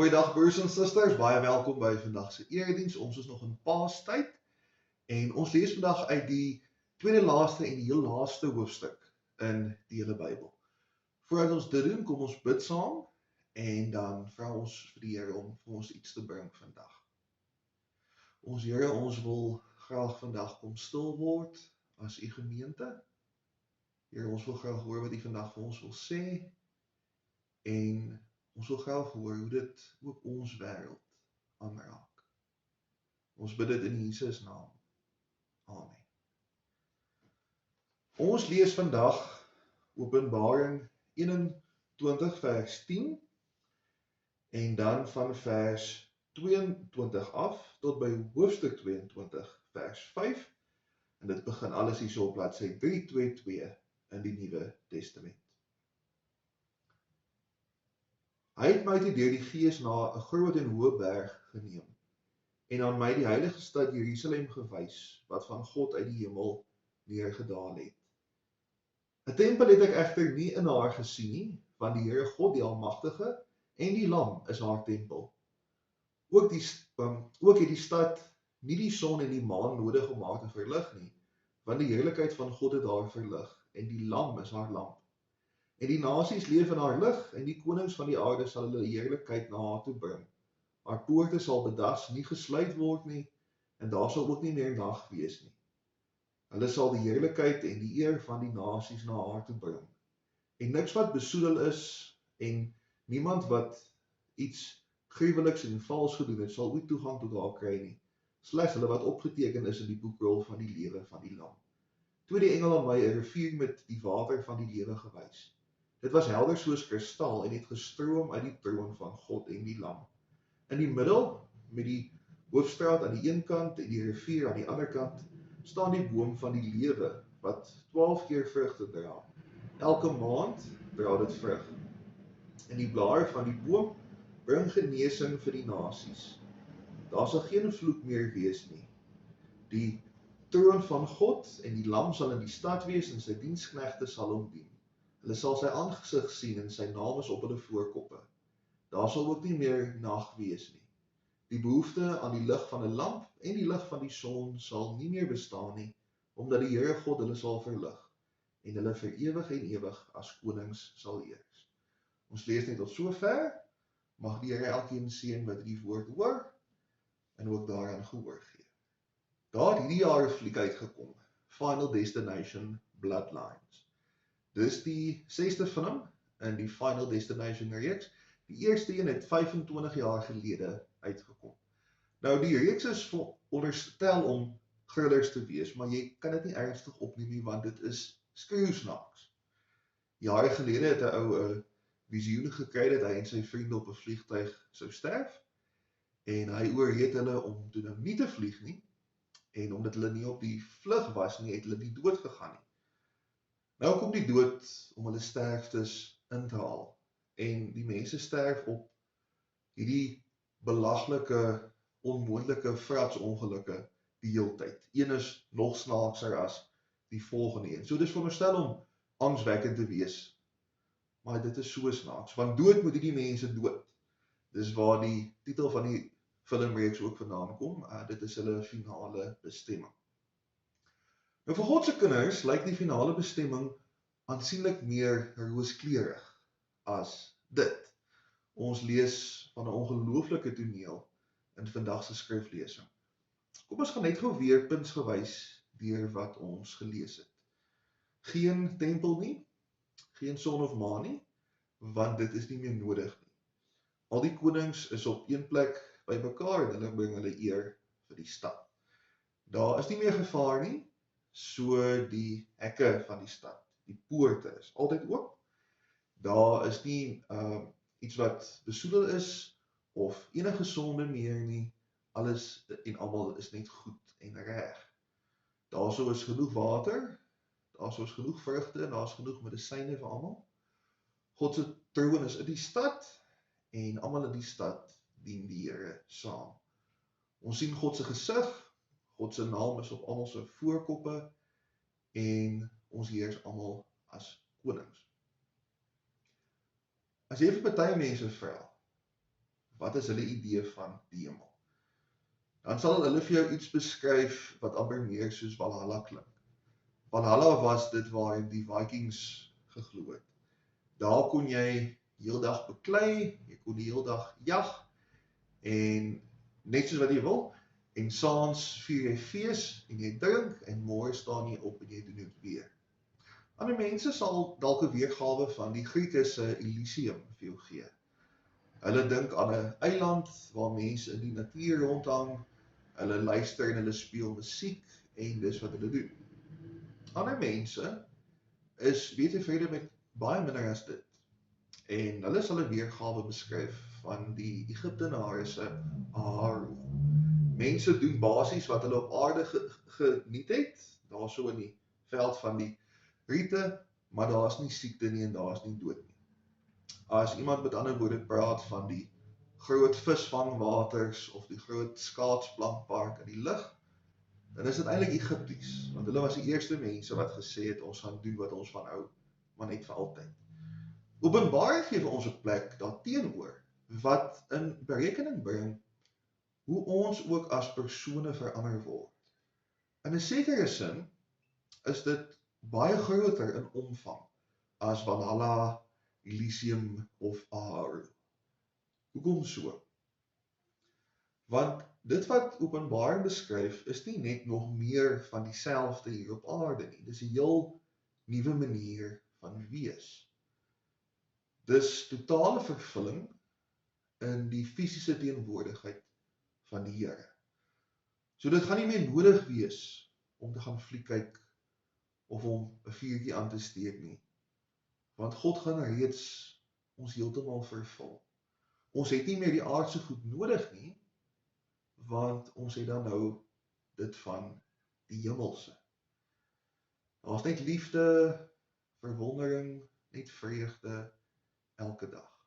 Goeiedag broers en susters, baie welkom by vandag se erediens. Ons is nog in Paastyd en ons lees vandag uit die tweede laaste en die heel laaste hoofstuk in die hele Bybel. Voordat ons dit doen, kom ons bid saam en dan vra ons vir die Here om vir ons iets te bring vandag. Ons Here, ons wil graag vandag kom stil word as u gemeente. Here, ons wil graag hoor wat u vandag vir ons wil sê en ons wil graag hoor hoe dit ook ons wêreld aanraak. Ons bid dit in Jesus naam. Amen. Ons lees vandag Openbaring 21 vers 10 en dan van vers 22 af tot by hoofstuk 22 vers 5 en dit begin alles hierso op bladsy 322 in die Nuwe Testament. Hy het my toe deur die Gees na 'n groot en hoë berg geneem en aan my die heilige stad Jerusalem gewys, wat van God uit die hemel neergedaal het. 'n Tempel het ek egter nie in haar gesien nie, want die Here God, die Almagtige en die Lam is haar tempel. Ook het die stad nie die son en die maan nodig om haar te verlig nie, want die heerlikheid van God het haar verlig en die Lam is haar lamp. En die nasies leef in haar lig, en die konings van die aarde sal hulle heerlikheid na haar toe bring. Haar poorte sal bedags nie gesluit word nie, en daar sal ook nie meer nag wees nie. Hulle sal die heerlikheid en die eer van die nasies na haar toe bring. En niks wat besoedel is, en niemand wat iets gruweliks en vals gedoen het, sal ooit toegang tot haar kry nie. Slegs hulle wat opgeteken is in die boekrol van die lewe van die Lam. Toe die engel aan my 'n rivier met die water van die lewe gewys. Dit was helder soos kristal en het gestroom uit die troon van God en die Lam. In die middel, met die hoofstraat aan die een kant en die rivier aan die ander kant, staan die boom van die lewe, wat 12 keer vrugte dra. Elke maand dra dit vrug. En die blare van die boom bring genesing vir die nasies. Daar sal geen vloek meer wees nie. Die troon van God en die Lam sal in die stad wees en sy diensknegte sal hom dien. Hulle sal sy aangesig sien en sy naam is op hulle voorkoppe. Daar sal ook nie meer nag wees nie. Die behoefte aan die lig van 'n lamp en die lig van die son sal nie meer bestaan nie, omdat die Here God hulle sal verlig en hulle vir ewig en ewig as konings sal heers. Ons lees net tot sover. Mag die Here elkeen seën wat die woord hoor en ook daaraan gehoor gee. Daar het hierdie jaar 'n fliek uitgekom, Final Destination Bloodlines. Dis die 6de film in die Final Destination reeks. Die eerste een het 25 jaar gelede uitgekom. Nou die reeks is onderstel om thrillers te wees, maar jy kan dit nie ernstig opneem nie, want dit is skreeusnaaks. Jare gelede het 'n ou 'n visioen gekry dat hy en sy vriende op 'n vliegtuig sou sterf en hy oorreed hulle om toe nou nie te vlieg nie. En omdat hulle nie op die vlug was nie, het hulle die dood gegaan nie. Nou kom die dood om hulle sterftes in te haal. En die mense sterf op hierdie belaglike, onmoontlike vratsongelukke die heeltyd. Een is nog snaakser as die volgende een. So dis veronderstel om angswekkend te wees. Maar dit is so snaaks, want dood moet hierdie mense dood. Dis waar die titel van die filmreeks ook vandaan kom, dit is hulle finale bestemming. Nou vir God se kinders lyk die finale bestemming aansienlik meer rooskleurig as dit. Ons lees van 'n ongelooflike toneel in vandag se skriflesing. Kom ons gaan net gou weer puntsgewys deur wat ons gelees het. Geen tempel nie, geen son of maan nie, want dit is nie meer nodig nie. Al die konings is op een plek by mekaar en hulle bring hulle eer vir die stad. Daar is nie meer gevaar nie, so die hekke van die stad, die poorte is altyd oop. Daar is nie iets wat besoedel is of enige sonde meer nie. Alles en almal is net goed en reg. Daarso is genoeg water, daarso is genoeg vrugte en daar's genoeg medisyne vir almal. God se troon is in die stad en almal in die stad dien die Here saam. Ons sien God se gesig, God se naam is op almal se voorkoppe en ons heers almal as konings. As jy vir party mense vra, Wat is hulle idee van die hemel? Dan sal hulle vir jou iets beskryf wat amper meer soos Valhalla klink. Valhalla was dit waar die Vikings geglo het. Daar kon jy heeldag beklei, jy kon die heeldag jag, en net soos wat jy wil, en saans vier jy fees, en jy drink, en môre staan jy op en jy doen dit weer. Ander mense sal dalk 'n weergawe van die Grieke se Elysium vir jou gee. Hulle dink aan 'n eiland waar mense in die natuur rondhang, hulle luister en hulle speel musiek, en dis wat hulle doen. Ander mense is tevrede met baie minder as dit. En hulle sal 'n weergawe beskryf van die Egiptenare se Aaru. Mense doen basies wat hulle op aarde geniet het, daar so in die veld van die riete, maar daar's nie siekte nie en daar's nie dood nie. As iemand met ander woorde praat van die groot visvangwaters of die groot skaatsplankpark in die lug, dan is dit eintlik Egipties, want hulle was die eerste mense wat gesê het ons gaan doen wat ons van hou, maar net vir altyd. Openbaring gee vir ons 'n plek daarteenoor wat in berekening bring hoe ons ook as persone verander word. In 'n sekere sin is dit baie groter in omvang as Valhalla, Elysium of Aaru. Hoekom so? Want dit wat Openbaring beskryf is nie net nog meer van dieselfde hier op aarde nie. Dis 'n heel nuwe manier van wees. Dis totale vervulling in die fisiese teenwoordigheid van die Here. So dit gaan nie meer nodig wees om te gaan fliek kyk of om 'n vuurtjie aan te steek nie. Want God gaan reeds ons heeltemal vervul. Ons het nie meer die aardse goed nodig nie, want ons het dan nou dit van die hemelse. Daar's net liefde, verwondering, net vreugde elke dag.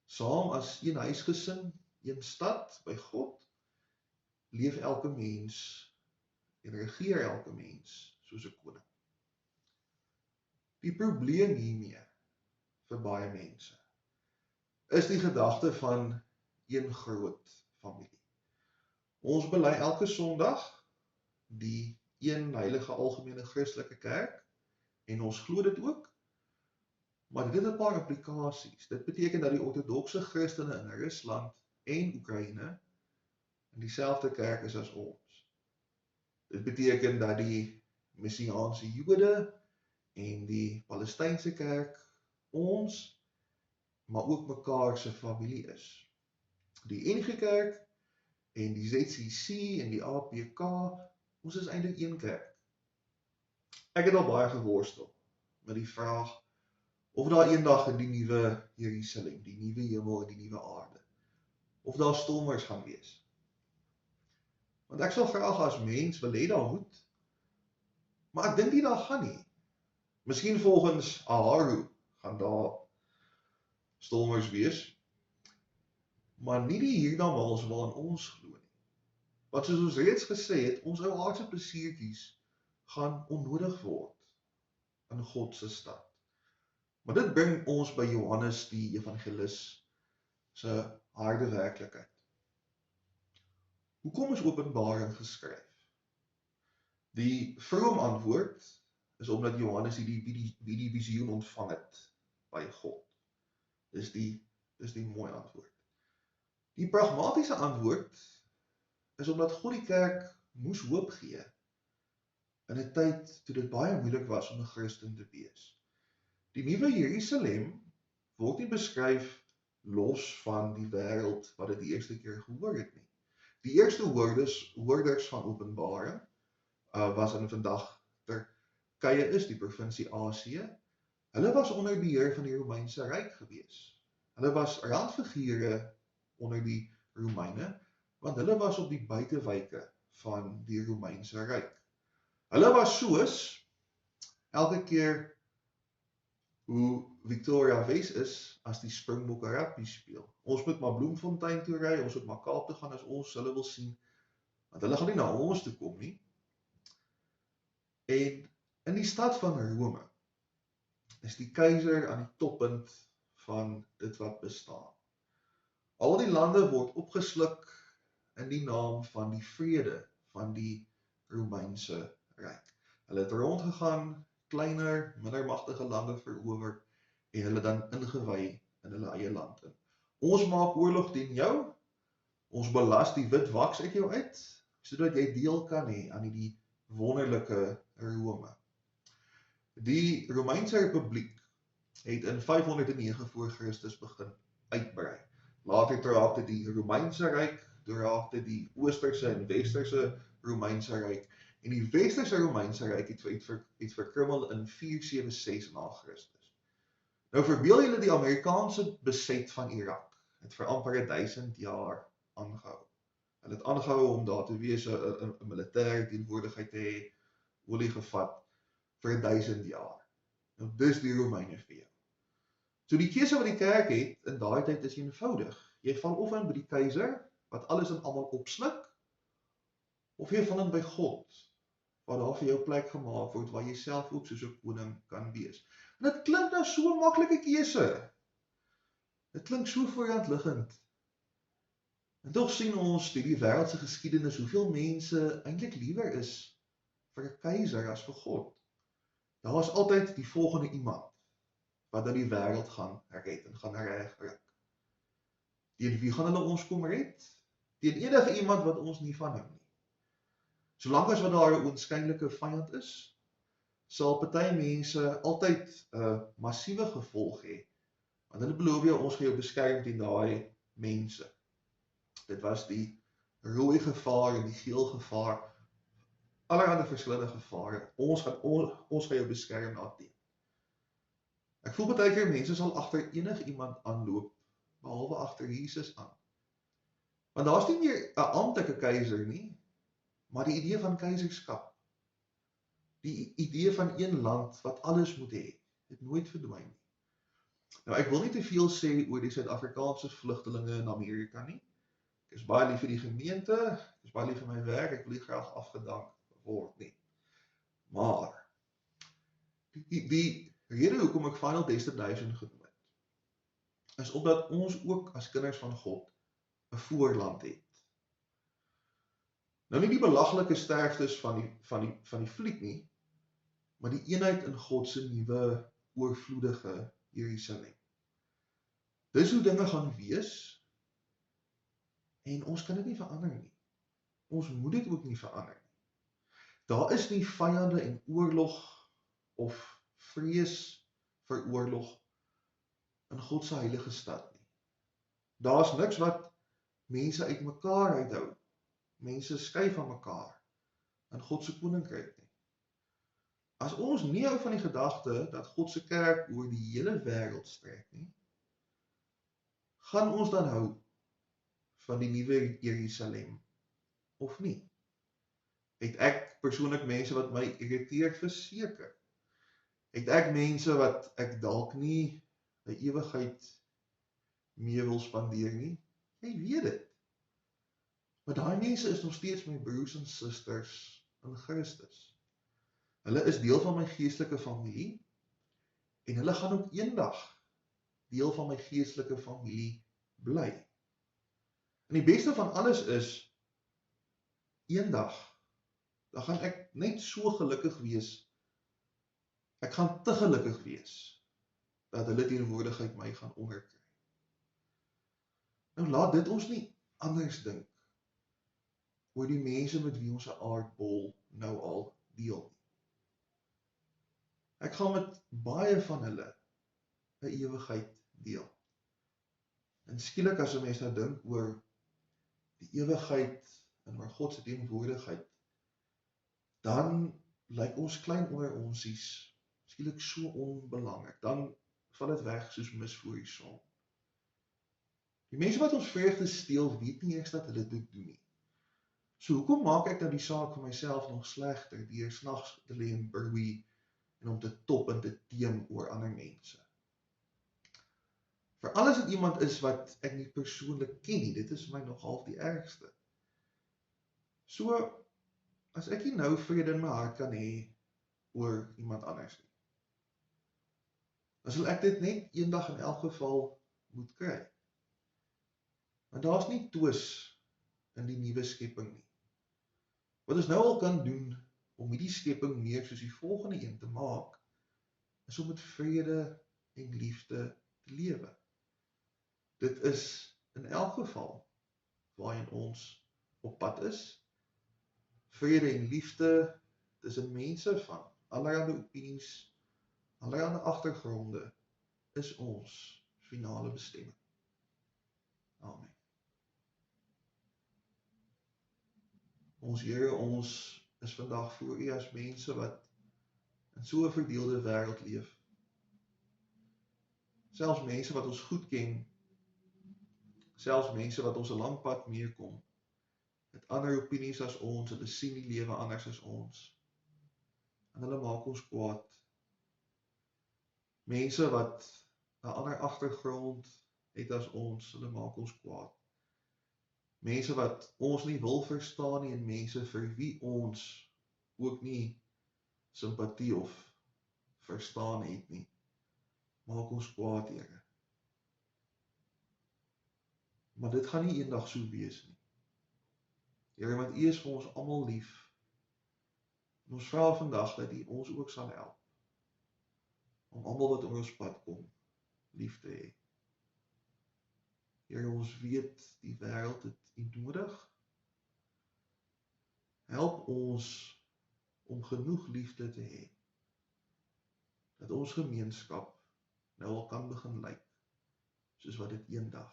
Saam as een huisgesin, een stad by God, leef elke mens en regeer elke mens soos 'n koning. Die probleem hiermee vir baie mense is die gedagte van een groot familie. Ons bely elke Sondag die een heilige algemene Christelike kerk en ons glo dit ook, maar dit het 'n paar implikasies. Dit beteken dat die ortodokse Christene in Rusland en Oekraïne in dieselfde kerk is as ons. Dit beteken dat die Messiaanse Jode en die Palestynse kerk ons, maar ook mekaar se familie is. Die NG Kerk en die ZCC en die APK, ons is eintlik een kerk. Ek het al baie geworstel met die vraag of daar eendag in die nuwe Jerusalem, die nuwe hemel en die nuwe aarde, of daar stormers gaan wees. Want ek sal graag as mens wil hê daar moet, maar ek dink nie daar gaan nie. Miskien volgens Aaru gaan daar stormers wees, maar nie die hiernamaals waarin ons glo nie. Want soos ons reeds gesê het, ons ou aardse plesiertjies gaan onnodig word in God se stad. Maar dit bring ons by Johannes die evangelis se harde werklikheid. Hoekom is Openbaring geskryf? Die vroom antwoord is omdat Johannes die visioen ontvang het by God. Dis die mooi antwoord. Die pragmatiese antwoord is omdat God die kerk moes hoop gee in 'n tyd toe dit baie moeilik was om 'n Christen te wees. Die nuwe Jerusalem word nie beskryf los van die wêreld wat dit die eerste keer gehoor het nie. Die eerste hoorders van Openbaring was in vandag Turkye is, die provinsie Asië. Hulle was onder beheer van die Romeinse Ryk gewees. Hulle was randfigure onder die Romeine, want hulle was op die buitewyke van die Romeinse Ryk. Hulle was soos elke keer hoe Victoria Wes is as die Springbokke rugby speel. Ons moet maar Bloemfontein toe ry, ons moet maar Kaap toe gaan as ons hulle wil sien, want hulle gaan nie na ons toe kom nie. En in die stad van Rome is die keiser aan die toppunt van dit wat bestaan. Al die lande word opgesluk in die naam van die vrede van die Romeinse Ryk. Hulle het rondgegaan, kleiner, minder magtige lande verower en hulle dan ingewy in hulle eie land in. Ons maak oorlog teen jou, ons belas die wit waks uit jou uit, sodat jy deel kan hê aan die wonderlike Rome. Die Romeinse Republiek het in 509 voor Christus begin uitbrei. Later raakte die Romeinse Ryk, toe raakte die Oosterse en Westerse Romeinse Ryk, en die Westerse Romeinse Ryk het verkrummel in 476 na Christus. Nou verbeel julle die Amerikaanse beset van Irak, het vir amper 1000 jaar aangehou. Hulle het aangehou om daar te wees, 'n militêre teenwoordigheid te hê, olie gevat vir 1000 jaar. Nou dis die Romeine vir jou. So die keuse wat die kerk het in daai tyd is eenvoudig. Jy val of in by die keiser, wat alles en almal opsluk, of jy val in by God, waar daar vir jou plek gemaak word, waar jy self ook soos 'n koning kan wees. En dit klink nou so 'n maklike keuse. Dit klink so voorhandliggend. En tog sien ons deur die wêreldse geskiedenis hoeveel mense eintlik liewer is vir 'n keiser as vir God. Daar is altyd die volgende iemand wat dan die wêreld gaan red en gaan regbring. Teen wie gaan hulle ons kom red? Teen enige iemand wat ons nie van hou nie. Solank as wat daar 'n oënskynlike vyand is, sal party mense altyd 'n massiewe gevolg hê, want hulle beloof jou ons gaan jou beskerm teen daai mense. Dit was die rooi gevaar en die geel gevaar, allerhande verskillende gevare. Ons gaan jou beskerm daarteen. Ek voel baie keer mense sal agter enigiemand aanloop, behalwe agter Jesus aan. Want daar's nie meer 'n amptelike keiser nie, maar die idee van keizerskap. Die idee van een land wat alles moet hê, het nooit verdwyn nie. Nou ek wil nie te veel sê oor die Suid-Afrikaanse vlugtelinge in Amerika nie. Ek is baie lief vir die gemeente, ek is baie lief vir my werk, ek wil nie graag afgedank word nie. Maar die rede hoekom ek Final Destination genoem het, is omdat ons ook as kinders van God 'n voorland het. Nou nie die belaglike sterftes van die fliek nie, maar die eenheid in God se nuwe oorvloedige Jerusalem. Dis hoe dinge gaan wees, en ons kan dit nie verander nie. Ons moet dit ook nie verander nie. Daar is nie vyande en oorlog of vrees vir oorlog in God se heilige stad nie. Daar's niks wat mense uitmekaar uithou, mense skei van mekaar in God se koninkryk nie. As ons nie hou van die gedagte dat God se kerk oor die hele wêreld strek nie, gaan ons dan hou van die nuwe Jerusalem of nie? Het ek persoonlik mense wat my irriteer? Verseker. Het ek mense wat ek dalk nie 'n ewigheid mee wil spandeer nie? Jy weet dit. Maar daai mense is nog steeds my broers en susters in Christus. Hulle is deel van my geestelike familie, en hulle gaan ook eendag deel van my geestelike familie bly. En die beste van alles is, eendag, dan gaan ek net so gelukkig wees, ek gaan te gelukkig wees, dat hulle teenwoordigheid my gaan onderkry. Nou laat dit ons nie anders dink oor die mense met wie ons 'n aardbol nou al deel nie. Ek gaan met baie van hulle 'n ewigheid deel. En skielik as 'n mens nou dink oor die ewigheid en oor God se teenwoordigheid, dan lyk ons klein onder onsies skielik so onbelangrik. Dan val dit weg soos mis voor die son. Die mense wat ons vreugde steel, weet nie eers dat hulle dit doen nie. So hoekom maak ek nou die saak vir myself nog slegter deur snags te lê in Berwie en om te top en te teem oor ander mense? Vir alles dat iemand is wat ek nie persoonlik ken nie, dit is vir my nog half die ergste. So, as ek nie nou vrede in my hart kan hê oor iemand anders nie, dan sal ek dit net eendag in elk geval moet kry. Want daar is nie twis in die nuwe skepping nie. Wat ons nou al kan doen om hierdie skepping meer soos die volgende een te maak, is om met vrede en liefde te lewe. Dit is in elk geval waarin ons op pad is. Vrede en liefde tussen mense van allerlei opinies, allerlei agtergronde, is ons finale bestemming. Amen. Ons Here, ons is vandag voor U as mense wat in so 'n verdeelde wêreld leef. Selfs mense wat ons goed ken, selfs mense wat ons 'n lang pad meekom, het ander opinies as ons, hulle sien die lewe anders as ons. En hulle maak ons kwaad. Mense wat 'n ander agtergrond het as ons, hulle maak ons kwaad. Mense wat ons nie wil verstaan nie en mense vir wie ons ook nie simpatie of verstaan het nie, maak ons kwaad, Here. Maar dit gaan nie eendag so wees nie. Here, want U is vir ons almal lief. En ons vra vandag dat U ons ook sal help om almal wat oor ons pad kom, lief te hê. Here, ons weet die wêreld het U nodig. Help ons om genoeg liefde te hê, dat ons gemeenskap nou al kan begin lyk, soos wat dit eendag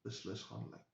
beslis gaan lyk.